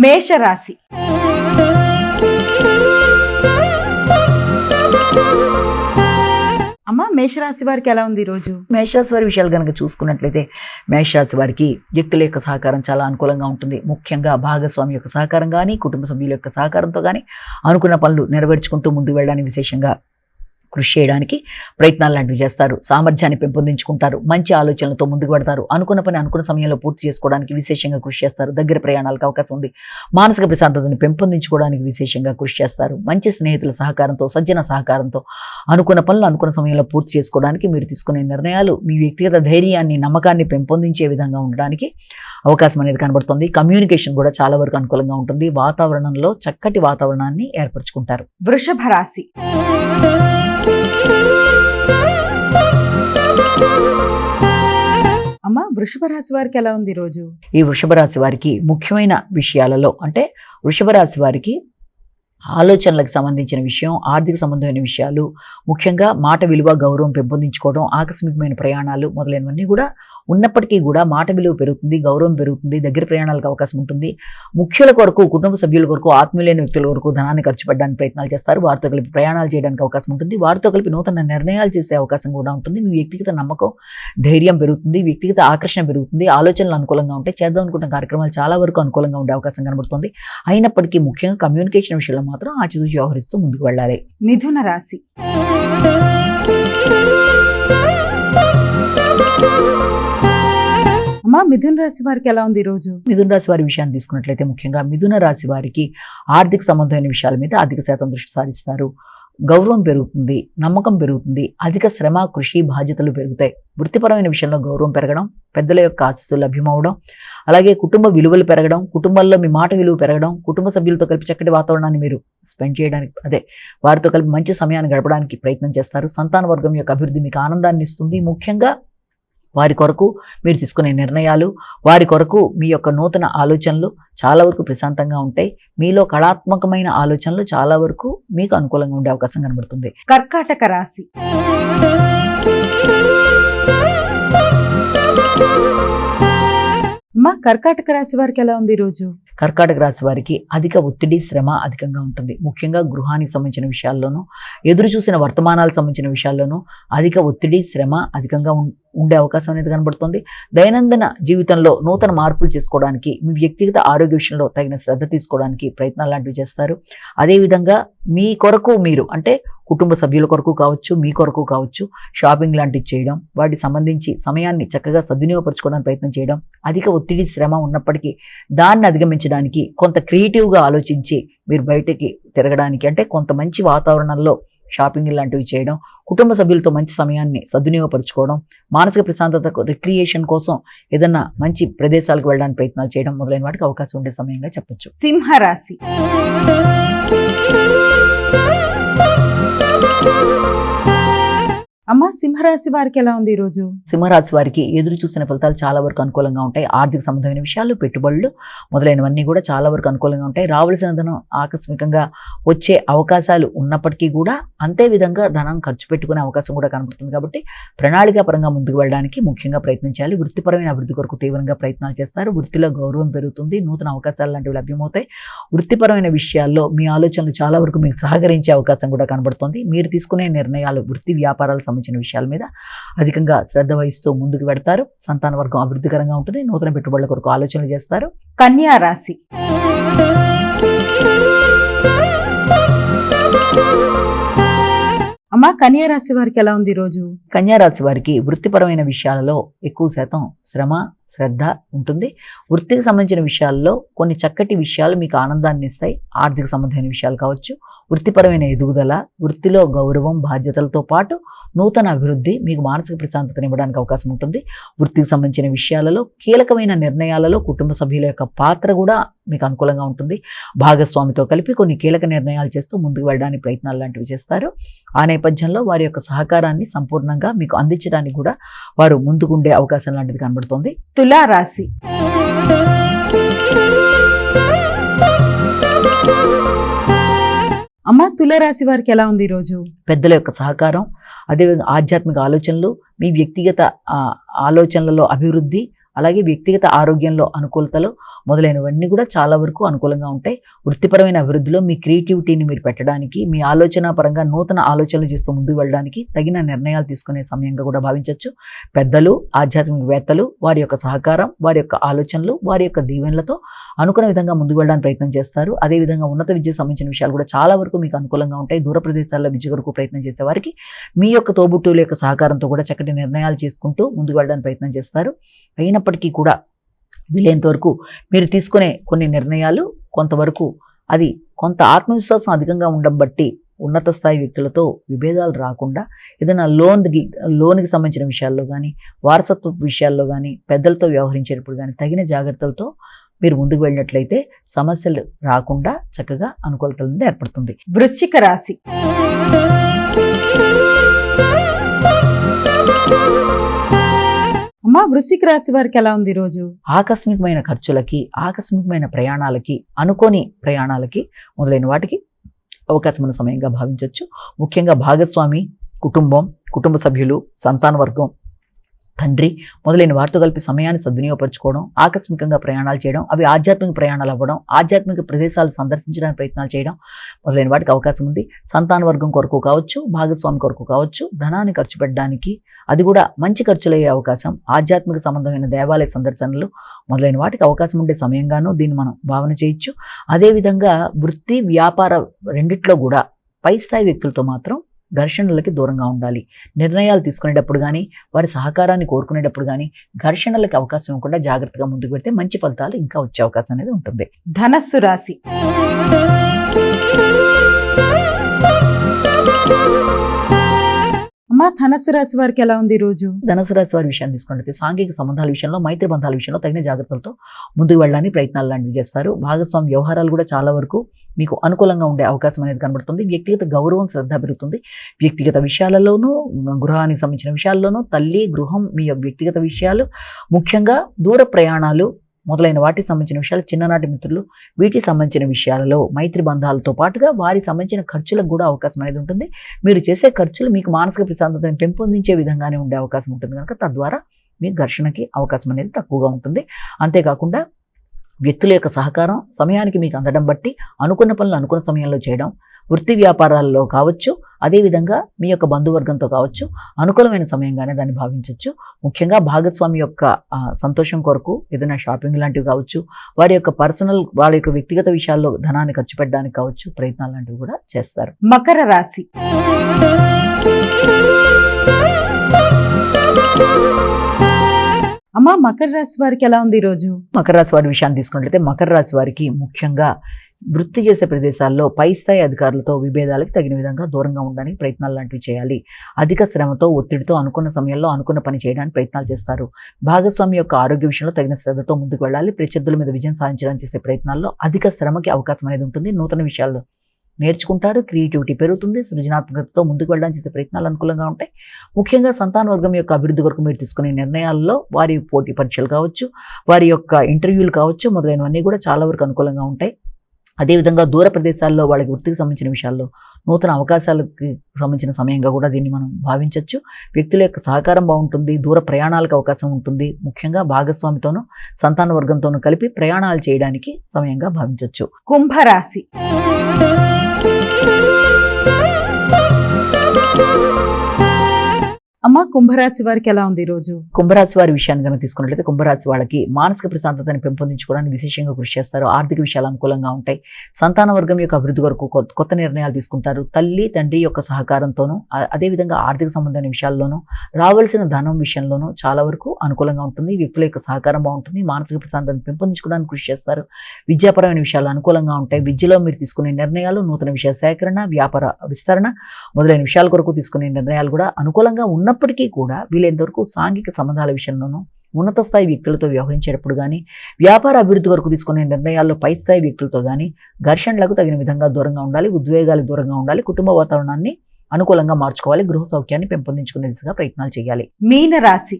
మేషరాశి. అమ్మ, మేషరాశి వారికి ఎలా ఉంది ఈరోజు? మేషరాశి వారి విషయాలు కనుక చూసుకున్నట్లయితే మేషరాశి వారికి వ్యక్తుల యొక్క సహకారం చాలా అనుకూలంగా ఉంటుంది. ముఖ్యంగా భాగస్వామి యొక్క సహకారం కానీ, కుటుంబ సభ్యుల యొక్క సహకారంతో కానీ అనుకున్న పనులు నెరవేర్చుకుంటూ ముందుకు వెళ్ళడానికి విశేషంగా కృషి చేయడానికి ప్రయత్నాలు లాంటివి చేస్తారు. సామర్థ్యాన్ని పెంపొందించుకుంటారు. మంచి ఆలోచనలతో ముందుకు పెడతారు. అనుకున్న పని అనుకున్న సమయంలో పూర్తి చేసుకోవడానికి విశేషంగా కృషి చేస్తారు. దగ్గర ప్రయాణాలకు అవకాశం ఉంది. మానసిక ప్రశాంతతను పెంపొందించుకోవడానికి విశేషంగా కృషి చేస్తారు. మంచి స్నేహితుల సహకారంతో, సజ్జన సహకారంతో అనుకున్న పనులు అనుకున్న సమయంలో పూర్తి చేసుకోవడానికి మీరు తీసుకునే నిర్ణయాలు మీ వ్యక్తిగత ధైర్యాన్ని, నమ్మకాన్ని పెంపొందించే విధంగా ఉండడానికి అవకాశం అనేది కనబడుతుంది. కమ్యూనికేషన్ కూడా చాలా వరకు అనుకూలంగా ఉంటుంది. వాతావరణంలో చక్కటి వాతావరణాన్ని ఏర్పరచుకుంటారు. వృషభ రాశి. అమ్మ, వృషభ రాశి వారికి ఎలా ఉంది ఈరోజు? ఈ వృషభ రాశి వారికి ముఖ్యమైన విషయాలలో అంటే వృషభ రాశి వారికి ఆలోచనలకు సంబంధించిన విషయం, ఆర్థిక సంబంధమైన విషయాలు, ముఖ్యంగా మాట విలువ, గౌరవం పెంపొందించుకోవడం, ఆకస్మికమైన ప్రయాణాలు మొదలైనవన్నీ కూడా ఉన్నప్పటికీ కూడా మాట విలువ పెరుగుతుంది, గౌరవం పెరుగుతుంది, దగ్గర ప్రయాణాలకు అవకాశం ఉంటుంది. ముఖ్యుల కొరకు, కుటుంబ సభ్యుల కొరకు, ఆత్మీయులైన వ్యక్తుల కొరకు ధనాన్ని ఖర్చు పెట్టడానికి ప్రయత్నాలు చేస్తారు. వారితో కలిపి ప్రయాణాలు చేయడానికి అవకాశం ఉంటుంది. వారితో కలిపి నూతన నిర్ణయాలు చేసే అవకాశం కూడా ఉంటుంది. మీ వ్యక్తిగత నమ్మకం, ధైర్యం పెరుగుతుంది. వ్యక్తిగత ఆకర్షణ పెరుగుతుంది. ఆలోచనలు అనుకూలంగా ఉంటాయి. చేద్దాం అనుకున్న కార్యక్రమాలు చాలా వరకు అనుకూలంగా ఉండే అవకాశం కనబడుతుంది. అయినప్పటికీ ముఖ్యంగా కమ్యూనికేషన్ విషయంలో మాత్రం ఆచితూచి వ్యవహరిస్తూ ముందుకు వెళ్ళాలి. మిథున రాశి. అమ్మా, మిథున రాశి వారికి ఎలా ఉంది ఈరోజు? మిథున రాశి వారి విషయాన్ని తీసుకున్నట్లయితే ముఖ్యంగా మిథున రాశి వారికి ఆర్థిక సంబంధమైన విషయాల మీద అధిక శాతం దృష్టి సారిస్తారు. గౌరవం పెరుగుతుంది, నమ్మకం పెరుగుతుంది, అధిక శ్రమ, కృషి, బాధ్యతలు పెరుగుతాయి. వృత్తిపరమైన విషయంలో గౌరవం పెరగడం, పెద్దల యొక్క ఆశీస్సులు లభ్యమవడం, అలాగే కుటుంబ విలువలు పెరగడం, కుటుంబంలో మీ మాట విలువ పెరగడం, కుటుంబ సభ్యులతో కలిపి చక్కటి వాతావరణాన్ని మీరు స్పెండ్ చేయడానికి వారితో కలిపి మంచి సమయాన్ని గడపడానికి ప్రయత్నం చేస్తారు. సంతాన వర్గం యొక్క అభివృద్ధి మీకు ఆనందాన్ని ఇస్తుంది. ముఖ్యంగా వారి కొరకు మీరు తీసుకునే నిర్ణయాలు, వారి కొరకు మీ యొక్క నూతన ఆలోచనలు చాలా వరకు ప్రశాంతంగా ఉంటాయి. మీలో కళాత్మకమైన ఆలోచనలు చాలా వరకు మీకు అనుకూలంగా ఉండే అవకాశం కనబడుతుంది. కర్కాటక రాశి. అమ్మా, కర్కాటక రాశి వారికి ఎలా ఉంది ఈరోజు? కర్కాటక రాశి వారికి అధిక ఒత్తిడి, శ్రమ అధికంగా ఉంటుంది. ముఖ్యంగా గృహానికి సంబంధించిన విషయాల్లోనూ, ఎదురు చూసిన వర్తమానాలకు సంబంధించిన విషయాల్లోనూ అధిక ఒత్తిడి, శ్రమ అధికంగా ఉండే అవకాశం అనేది కనబడుతుంది. దైనందిన జీవితంలో నూతన మార్పులు చేసుకోవడానికి, మీ వ్యక్తిగత ఆరోగ్య విషయంలో తగిన శ్రద్ధ తీసుకోవడానికి ప్రయత్నాలు లాంటివి చేస్తారు. అదేవిధంగా మీ కొరకు మీరు అంటే కుటుంబ సభ్యుల కొరకు కావచ్చు, మీ కొరకు కావచ్చు, షాపింగ్ లాంటివి చేయడం, వాటికి సంబంధించి సమయాన్ని చక్కగా సద్వినియోగపరచుకోవడానికి ప్రయత్నం చేయడం. అధిక ఒత్తిడి, శ్రమ ఉన్నప్పటికీ దాన్ని అధిగమించడానికి కొంత క్రియేటివ్గా ఆలోచించి మీరు బయటకి తిరగడానికి అంటే కొంత మంచి వాతావరణంలో షాపింగ్ లాంటివి చేయడం, కుటుంబ సభ్యులతో మంచి సమయాన్ని సద్వినియోగపరచుకోవడం, మానసిక ప్రశాంతతకు రిక్రియేషన్ కోసం ఏదన్నా మంచి ప్రదేశాలకు వెళ్ళడానికి ప్రయత్నాలు చేయడం మొదలైన వాటికి అవకాశం ఉండే సమయంగా చెప్పొచ్చు. సింహరాశి. అమ్మ, సింహరాశి వారికి ఎలా ఉంది ఈరోజు? సింహరాశి వారికి ఎదురు చూసిన ఫలితాలు చాలా వరకు అనుకూలంగా ఉంటాయి. ఆర్థిక సంబంధమైన విషయాలు, పెట్టుబడులు మొదలైనవన్నీ కూడా చాలా వరకు అనుకూలంగా ఉంటాయి. రావాల్సిన ధనం ఆకస్మికంగా వచ్చే అవకాశాలు ఉన్నప్పటికీ కూడా అంతే విధంగా ధనం ఖర్చు పెట్టుకునే అవకాశం కూడా కనబడుతుంది. కాబట్టి ప్రణాళికాపరంగా ముందుకు వెళ్ళడానికి ముఖ్యంగా ప్రయత్నించాలి. వృత్తిపరమైన అభివృద్ధి కొరకు తీవ్రంగా ప్రయత్నాలు చేస్తారు. వృత్తిలో గౌరవం పెరుగుతుంది. నూతన అవకాశాలు లాంటివి లభ్యమవుతాయి. వృత్తిపరమైన విషయాల్లో మీ ఆలోచనలు చాలా వరకు మీకు సహకరించే అవకాశం కూడా కనబడుతుంది. మీరు తీసుకునే నిర్ణయాలు వృత్తి వ్యాపారాలకు సంబంధించిన విషయాల మీద అధికంగా శ్రద్ధ వహిస్తూ ముందుకు పెడతారు. సంతాన వర్గం అభివృద్ధికరంగా ఉంటుంది. నూతన పెట్టుబడుల కొరకు ఆలోచనలు చేస్తారు. కన్యా రాశి. అమ్మా, కన్యా రాశి వారికి ఎలా ఉంది ఈరోజు? కన్యా రాశి వారికి వృత్తిపరమైన విషయాలలో ఎక్కువ శాతం శ్రమ, శ్రద్ధ ఉంటుంది. వృత్తికి సంబంధించిన విషయాల్లో కొన్ని చక్కటి విషయాలు మీకు ఆనందాన్ని ఇస్తాయి. ఆర్థిక సంబంధమైన విషయాలు కావచ్చు, వృత్తిపరమైన ఎదుగుదల, వృత్తిలో గౌరవం, బాధ్యతలతో పాటు నూతన అభివృద్ధి మీకు మానసిక ప్రశాంతతను ఇవ్వడానికి అవకాశం ఉంటుంది. వృత్తికి సంబంధించిన విషయాలలో కీలకమైన నిర్ణయాలలో కుటుంబ సభ్యుల యొక్క పాత్ర కూడా మీకు అనుకూలంగా ఉంటుంది. భాగస్వామితో కలిపి కొన్ని కీలక నిర్ణయాలు చేస్తూ ముందుకు వెళ్ళడానికి ప్రయత్నాలు లాంటివి చేస్తారు. ఆ నేపథ్యంలో వారి యొక్క సహకారాన్ని సంపూర్ణంగా మీకు అందించడానికి కూడా వారు ముందుకుండే అవకాశం లాంటిది కనబడుతుంది. తులా రాశి. అమ్మ, తులారాశి వారికి ఎలా ఉంది ఈరోజు? పెద్దల యొక్క సహకారం, అదేవిధంగా ఆధ్యాత్మిక ఆలోచనలు, మీ వ్యక్తిగత ఆలోచనలలో అభివృద్ధి, అలాగే వ్యక్తిగత ఆరోగ్యంలో అనుకూలతలు మొదలైనవన్నీ కూడా చాలా వరకు అనుకూలంగా ఉంటాయి. వృత్తిపరమైన అభివృద్ధిలో మీ క్రియేటివిటీని మీరు పెట్టడానికి, మీ ఆలోచన పరంగా నూతన ఆలోచనలు చేస్తూ ముందుకు వెళ్ళడానికి తగిన నిర్ణయాలు తీసుకునే సమయంగా కూడా భావించవచ్చు. పెద్దలు, ఆధ్యాత్మికవేత్తలు వారి యొక్క సహకారం, వారి యొక్క ఆలోచనలు, వారి యొక్క దీవెనలతో అనుకున్న విధంగా ముందుకు వెళ్ళడానికి ప్రయత్నం చేస్తారు. అదేవిధంగా ఉన్నత విద్యకు సంబంధించిన విషయాలు కూడా చాలా వరకు మీకు అనుకూలంగా ఉంటాయి. దూర ప్రదేశాల్లో విద్య కొరకు ప్రయత్నం చేసే వారికి మీ యొక్క తోబుట్టువుల యొక్క సహకారంతో కూడా చక్కటి నిర్ణయాలు చేసుకుంటూ ముందుకు వెళ్ళడానికి ప్రయత్నం చేస్తారు. అయినప్పటికీ కూడా వీలైనంత వరకు మీరు తీసుకునే కొన్ని నిర్ణయాలు కొంతవరకు అది కొంత ఆత్మవిశ్వాసం అధికంగా ఉండడం బట్టి ఉన్నత స్థాయి వ్యక్తులతో విభేదాలు రాకుండా ఏదైనా లోన్కి సంబంధించిన విషయాల్లో కానీ, వారసత్వ విషయాల్లో కానీ, పెద్దలతో వ్యవహరించేటప్పుడు కానీ తగిన జాగ్రత్తలతో మీరు ముందుకు వెళ్ళినట్లయితే సమస్యలు రాకుండా చక్కగా అనుకూలతల నుండి ఏర్పడుతుంది. వృశ్చిక రాశి. అమ్మా, వృశ్చిక రాశి వారికి ఎలా ఉంది ఈ రోజు? ఆకస్మికమైన ఖర్చులకి, ఆకస్మికమైన ప్రయాణాలకి, అనుకోని ప్రయాణాలకి మొదలైన వాటికి అవకాశం ఉన్న సమయంగా భావించవచ్చు. ముఖ్యంగా భాగస్వామి, కుటుంబ సభ్యులు, సంతాన వర్గం, తండ్రి మొదలైన వారితో కలిపి సమయాన్ని సద్వినియోగపరచుకోవడం, ఆకస్మికంగా ప్రయాణాలు చేయడం, అవి ఆధ్యాత్మిక ప్రయాణాలు అవ్వడం, ఆధ్యాత్మిక ప్రదేశాలు సందర్శించడానికి ప్రయత్నాలు చేయడం మొదలైన వాటికి అవకాశం ఉంది. సంతాన వర్గం కొరకు కావచ్చు, భాగస్వామి కొరకు కావచ్చు, ధనాన్ని ఖర్చు పెట్టడానికి, అది కూడా మంచి ఖర్చులయ్యే అవకాశం, ఆధ్యాత్మిక సంబంధమైన దేవాలయ సందర్శనలు మొదలైన వాటికి అవకాశం ఉండే సమయంగానూ దీన్ని మనం భావన చేయొచ్చు. అదేవిధంగా వృత్తి, వ్యాపార రెండిట్లో కూడా పై స్థాయి వ్యక్తులతో మాత్రం ఘర్షణలకి దూరంగా ఉండాలి. నిర్ణయాలు తీసుకునేటప్పుడు కానీ, వారి సహకారాన్ని కోరుకునేటప్పుడు కానీ ఘర్షణలకి అవకాశం ఇవ్వకుండా జాగ్రత్తగా ముందుకు పెడితే మంచి ఫలితాలు ఇంకా వచ్చే అవకాశం అనేది ఉంటుంది. ధనస్సు రాశి. అమ్మా, ధనస్సు రాశి వారికి ఎలా ఉంది ఈ రోజు? ధనుసు రాశి వారి విషయాన్ని తీసుకుంటే సాంఘిక సంబంధాల విషయంలో, మైత్రి బంధాల విషయంలో తగిన జాగ్రత్తలతో ముందుకు వెళ్ళడానికి ప్రయత్నాలు లాంటివి చేస్తారు. భాగస్వామి వ్యవహారాలు కూడా చాలా వరకు మీకు అనుకూలంగా ఉండే అవకాశం అనేది కనబడుతుంది. వ్యక్తిగత గౌరవం, శ్రద్ధ పెరుగుతుంది. వ్యక్తిగత విషయాలలోనూ, గృహానికి సంబంధించిన విషయాల్లోనూ, తల్లి, గృహం, మీ యొక్క వ్యక్తిగత విషయాలు, ముఖ్యంగా దూర ప్రయాణాలు మొదలైన వాటికి సంబంధించిన విషయాలు, చిన్ననాటి మిత్రులు, వీటికి సంబంధించిన విషయాలలో మైత్రి బంధాలతో పాటుగా వారికి సంబంధించిన ఖర్చులకు కూడా అవకాశం అనేది ఉంటుంది. మీరు చేసే ఖర్చులు మీకు మానసిక ప్రశాంతతను పెంపొందించే విధంగానే ఉండే అవకాశం ఉంటుంది కనుక తద్వారా మీకు ఘర్షణకి అవకాశం అనేది తక్కువగా ఉంటుంది. అంతేకాకుండా వ్యక్తుల యొక్క సహకారం సమయానికి మీకు అందడం బట్టి అనుకున్న పనులు అనుకున్న సమయంలో చేయడం, వృత్తి వ్యాపారాల్లో కావచ్చు, అదేవిధంగా మీ యొక్క బంధువర్గంతో కావచ్చు అనుకూలమైన సమయంగానే దాన్ని భావించవచ్చు. ముఖ్యంగా భాగస్వామి యొక్క సంతోషం కొరకు ఏదైనా షాపింగ్ లాంటివి కావచ్చు, వారి యొక్క వాళ్ళ యొక్క వ్యక్తిగత విషయాల్లో ధనాన్ని ఖర్చు పెట్టడానికి కావచ్చు ప్రయత్నాలు లాంటివి కూడా చేస్తారు. మకర రాశి. అమ్మా, మకర రాశి వారికి ఎలా ఉంది ఈ రోజు? మకర రాశి వారి విషయాన్ని తీసుకున్నట్లయితే మకర రాశి వారికి ముఖ్యంగా వృత్తి చేసే ప్రదేశాల్లో పై స్థాయి అధికారులతో విభేదాలకు తగిన విధంగా దూరంగా ఉండడానికి ప్రయత్నాలు లాంటివి చేయాలి. అధిక శ్రమతో, ఒత్తిడితో అనుకున్న సమయంలో అనుకున్న పని చేయడానికి ప్రయత్నాలు చేస్తారు. భాగస్వామి యొక్క ఆరోగ్య విషయంలో తగిన శ్రద్ధతో ముందుకు వెళ్ళాలి. ప్రత్యర్థుల మీద విజయం సాధించడానికి చేసే ప్రయత్నాల్లో అధిక శ్రమకి అవకాశం అనేది ఉంటుంది. నూతన విషయాల్లో నేర్చుకుంటారు, క్రియేటివిటీ పెరుగుతుంది, సృజనాత్మకతతో ముందుకు వెళ్ళడానికి చేసే ప్రయత్నాలు అనుకూలంగా ఉంటాయి. ముఖ్యంగా సంతాన వర్గం యొక్క అభివృద్ధి కొరకు మీరు తీసుకునే నిర్ణయాల్లో వారి పోటీ పరీక్షలు కావచ్చు, వారి యొక్క ఇంటర్వ్యూలు కావచ్చు మొదలైనవన్నీ కూడా చాలా వరకు అనుకూలంగా ఉంటాయి. అదేవిధంగా దూర ప్రదేశాల్లో వాళ్ళకి వృత్తికి సంబంధించిన విషయాల్లో నూతన అవకాశాలకి సంబంధించిన సమయంగా కూడా దీన్ని మనం భావించవచ్చు. వ్యక్తుల యొక్క సహకారం బాగుంటుంది, దూర ప్రయాణాలకు అవకాశం ఉంటుంది. ముఖ్యంగా భాగస్వామితోనూ సంతాన వర్గంతోనూ కలిపి ప్రయాణాలు చేయడానికి సమయంగా భావించవచ్చు. కుంభరాశి. అమ్మా, కుంభరాశి వారికి ఎలా ఉంది ఈ రోజు? కుంభరాశి వారి విషయాన్ని కనుక తీసుకున్నట్లయితే కుంభరాశి వాళ్ళకి మానసిక ప్రశాంతతని పెంపొందించుకోవడానికి విశేషంగా కృషి చేస్తారు. ఆర్థిక విషయాలు అనుకూలంగా ఉంటాయి. సంతాన వర్గం యొక్క అభివృద్ధి కొరకు కొత్త నిర్ణయాలు తీసుకుంటారు. తల్లి, తండ్రి యొక్క సహకారంతోనూ, అదేవిధంగా ఆర్థిక సంబంధమైన విషయాల్లోనూ, రావాల్సిన ధనం విషయంలోనూ చాలా వరకు అనుకూలంగా ఉంటుంది. వ్యక్తుల యొక్క సహకారం బాగుంటుంది. మానసిక ప్రశాంతతని పెంపొందించుకోవడానికి కృషి చేస్తారు. విద్యాపరమైన విషయాలు అనుకూలంగా ఉంటాయి. విద్యలో మీరు తీసుకునే నిర్ణయాలు, నూతన విషయ సేకరణ, వ్యాపార విస్తరణ మొదలైన విషయాల కొరకు తీసుకునే నిర్ణయాలు కూడా అనుకూలంగా ఉన్నప్పటికీ కూడా వీలైనంతవరకు సాంఘిక సంబంధాల విషయంలోనూ, ఉన్నత స్థాయి వ్యక్తులతో వ్యవహరించేటప్పుడు కానీ, వ్యాపార అభివృద్ధి వరకు తీసుకునే నిర్ణయాల్లో పై స్థాయి వ్యక్తులతో కానీ ఘర్షణలకు తగిన విధంగా దూరంగా ఉండాలి. ఉద్వేగాలకు దూరంగా ఉండాలి. కుటుంబ వాతావరణాన్ని అనుకూలంగా మార్చుకోవాలి. గృహ సౌఖ్యాన్ని పెంపొందించుకునే దిశగా ప్రయత్నాలు చేయాలి. మీన రాశి.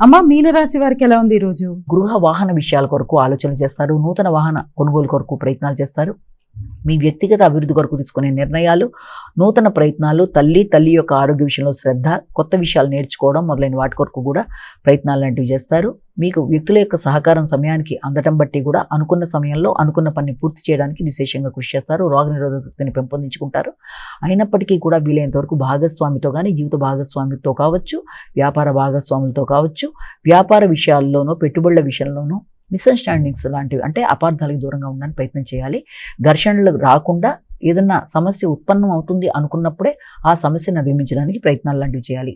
అమ్మ, మీనరాశి వారికి ఎలా ఉంది ఈ రోజు? గృహ వాహన విషయాల కొరకు ఆలోచన చేస్తారు. నూతన వాహన కొనుగోలు కొరకు ప్రయత్నాలు చేస్తారు. మీ వ్యక్తిగత అభివృద్ధి కొరకు తీసుకునే నిర్ణయాలు, నూతన ప్రయత్నాలు, తల్లి యొక్క ఆరోగ్య విషయంలో శ్రద్ధ, కొత్త విషయాలు నేర్చుకోవడం మొదలైన వాటి కొరకు కూడా ప్రయత్నాలు లాంటివి చేస్తారు. మీకు వ్యక్తుల యొక్క సహకారం సమయానికి అందటం బట్టి కూడా అనుకున్న సమయంలో అనుకున్న పని పూర్తి చేయడానికి విశేషంగా కృషి చేస్తారు. రోగనిరోధక శక్తిని పెంపొందించుకుంటారు. అయినప్పటికీ కూడా వీలైనంత వరకు భాగస్వామితో కానీ, జీవిత భాగస్వామితో కావచ్చు, వ్యాపార భాగస్వాములతో కావచ్చు, వ్యాపార విషయాల్లోనూ పెట్టుబడుల విషయంలోనూ మిస్అండర్స్టాండింగ్స్ లాంటివి అంటే అపార్థాలకు దూరంగా ఉండడానికి ప్రయత్నం చేయాలి. ఘర్షణలు రాకుండా ఏదన్నా సమస్య ఉత్పన్నం అవుతుంది అనుకున్నప్పుడే ఆ సమస్యను అధిగమించడానికి ప్రయత్నాలు లాంటివి చేయాలి.